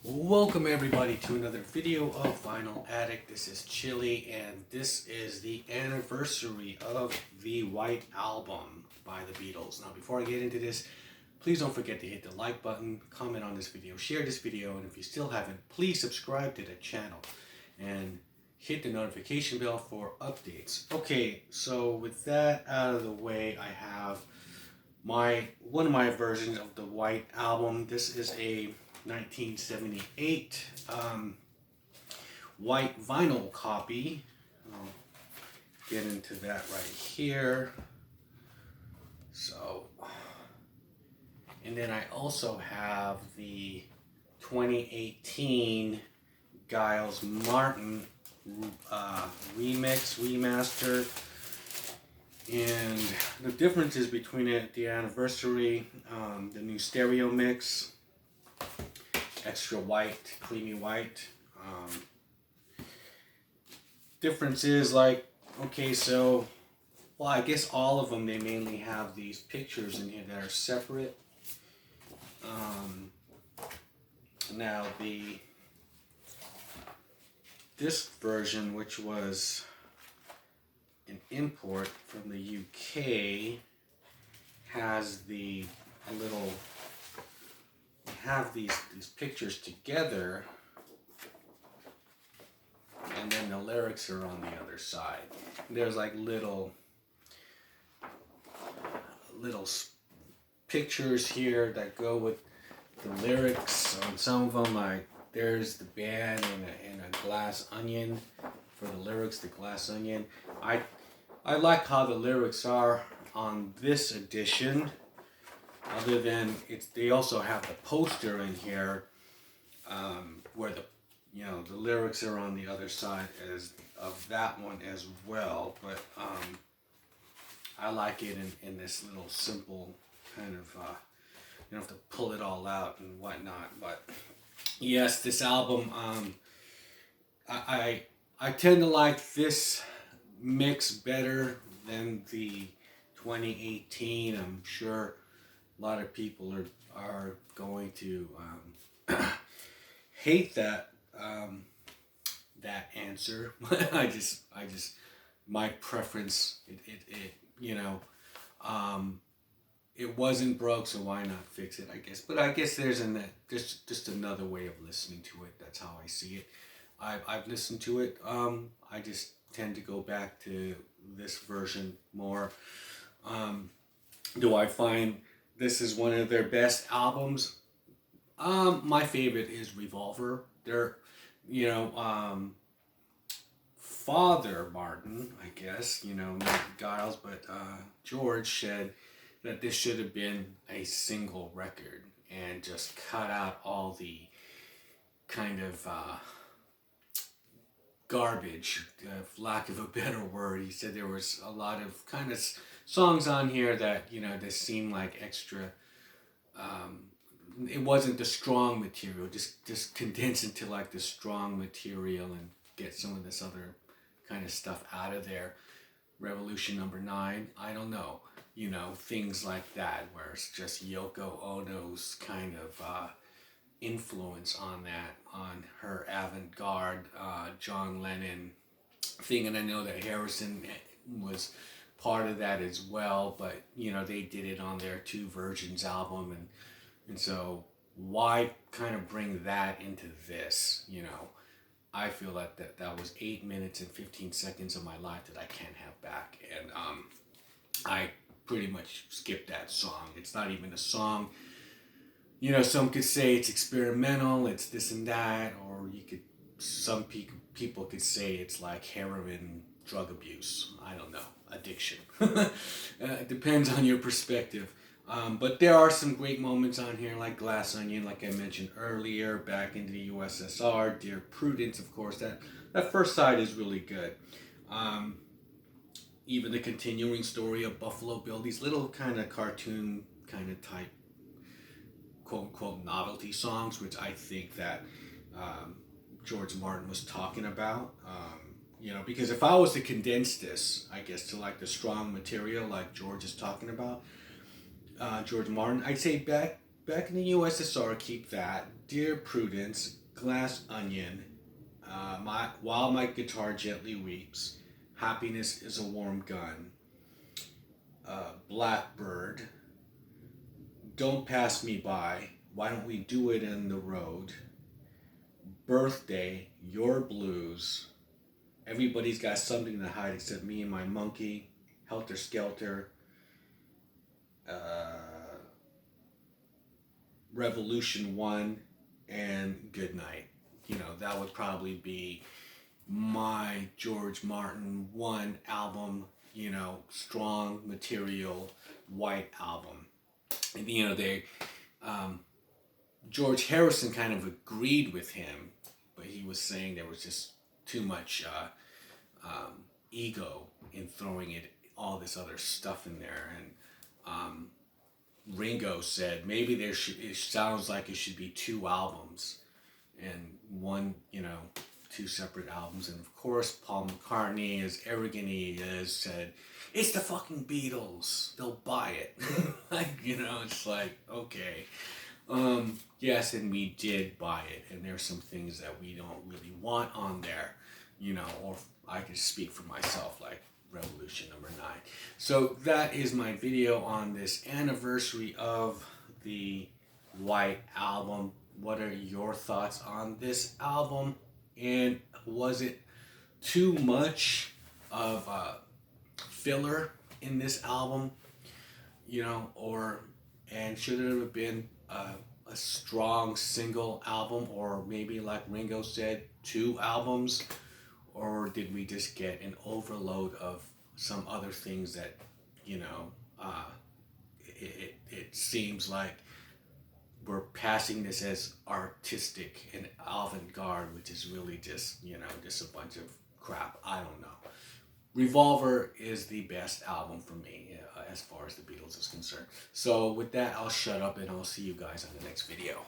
Welcome everybody to another video of Vinyl Addict. This is Chili and this is the anniversary of the White Album by the Beatles. Now before I get into this, please don't forget to hit the like button, comment on this video, share this video, and if you still haven't, please subscribe to the channel and hit the notification bell for updates. Okay, so with that out of the way, I have one of my versions of the White Album. This is a 1978 white vinyl copy. I'll get into that right here. So, and then I also have the 2018 Giles Martin remaster. And the differences between it, the anniversary, the new stereo mix, extra white, creamy white. Difference is like, okay, so, well, I guess all of them, they mainly have these pictures in here that are separate. Now this version, which was an import from the UK, has have these pictures together, and then the lyrics are on the other side. There's like little pictures here that go with the lyrics. On some of them, like there's the band and a glass onion for the lyrics. The glass onion. I like how the lyrics are on this edition. Other than they also have the poster in here, where the lyrics are on the other side of that one as well. But I like it in this little simple kind of you don't have to pull it all out and whatnot. But yes, this album, I tend to like this mix better than the 2018. I'm sure a lot of people are going to hate that answer. I just my preference. It wasn't broke, so why not fix it? I guess, but I guess there's just another way of listening to it. That's how I see it. I've listened to it. I just tend to go back to this version more. Do I find this is one of their best albums? My favorite is Revolver. Their, Father Martin, I guess, not Giles, but George said that this should have been a single record and just cut out all the kind of garbage, for lack of a better word. He said there was a lot of kind of songs on here that, that seemed like extra. It wasn't the strong material. Just condense into like the strong material and get some of this other kind of stuff out of there. Revolution Number 9. I don't know. Things like that where it's just Yoko Ono's kind of influence on her avant-garde John Lennon thing. And I know that Harrison was part of that as well, but they did it on their Two Virgins album, and so why kind of bring that into this? I feel like that was 8 minutes and 15 seconds of my life that I can't have back, and I pretty much skipped that song. It's not even a song. Some could say it's experimental, it's this and that, or some people could say it's like heroin, drug abuse. I don't know, addiction. It depends on your perspective. But there are some great moments on here, like Glass Onion, like I mentioned earlier, Back into the U.S.S.R, Dear Prudence, of course. That first side is really good. Even the continuing story of Buffalo Bill, these little kind of cartoon kind of type quote-unquote novelty songs, which I think that George Martin was talking about. Because if I was to condense this, I guess, to like the strong material like George is talking about, George Martin, I'd say Back in the U.S.S.R, keep that. Dear Prudence, Glass Onion, while my guitar gently weeps, happiness is a warm gun. Blackbird, don't pass me by. Why don't we do it in the road? Birthday, your blues. Everybody's got something to hide except me and my monkey. Helter Skelter. Revolution 1 and Goodnight. That would probably be my George Martin one album, strong material White Album. And, George Harrison kind of agreed with him, but he was saying there was just too much ego in throwing all this other stuff in there. And Ringo said maybe it sounds like it should be 2 albums and one, 2 separate albums. And of course, Paul McCartney, as arrogant he is, said, it's the fucking Beatles. They'll buy it. It's like, okay. Yes, and we did buy it. And there's some things that we don't really want on there, or I can speak for myself, like Revolution number 9. So that is my video on this anniversary of the White Album. What are your thoughts on this album? And was it too much of filler in this album? And should it have been a strong single album, or maybe like Ringo said, 2 albums? Or did we just get an overload of some other things that, it seems like we're passing this as artistic and avant-garde, which is really just, just a bunch of crap. I don't know. Revolver is the best album for me as far as the Beatles is concerned. So with that, I'll shut up and I'll see you guys on the next video.